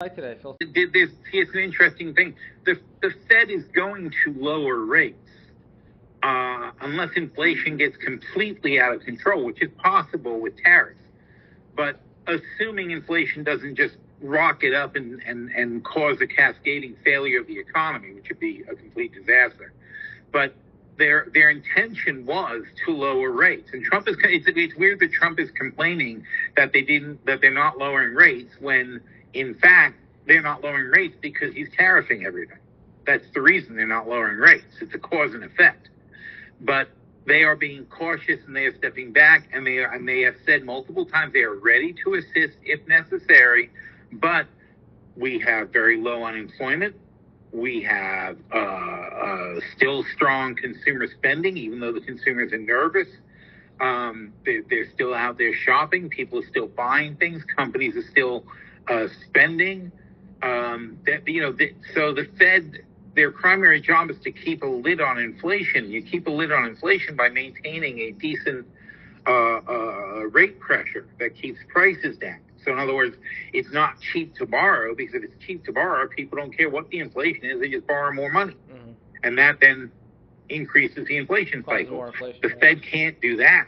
guy today, Phil. It's an interesting thing. The Fed is going to lower rates unless inflation gets completely out of control, which is possible with tariffs. But assuming inflation doesn't just rocket up and cause a cascading failure of the economy, which would be a complete disaster. But their intention was to lower rates, and Trump is. It's weird that Trump is complaining that they're not lowering rates when in fact they're not lowering rates because he's tariffing everything. That's the reason they're not lowering rates. It's a cause and effect. But they are being cautious and they are stepping back, and they have said multiple times they are ready to assist if necessary. But we have very low unemployment. We have still strong consumer spending, even though the consumers are nervous. They're still out there shopping. People are still buying things. Companies are still spending. So the Fed, their primary job is to keep a lid on inflation. You keep a lid on inflation by maintaining a decent rate pressure that keeps prices down. So in other words, it's not cheap to borrow, because if it's cheap to borrow, people don't care what the inflation is. They just borrow more money. Mm-hmm. And that then increases the inflation cycle. The Fed can't do that.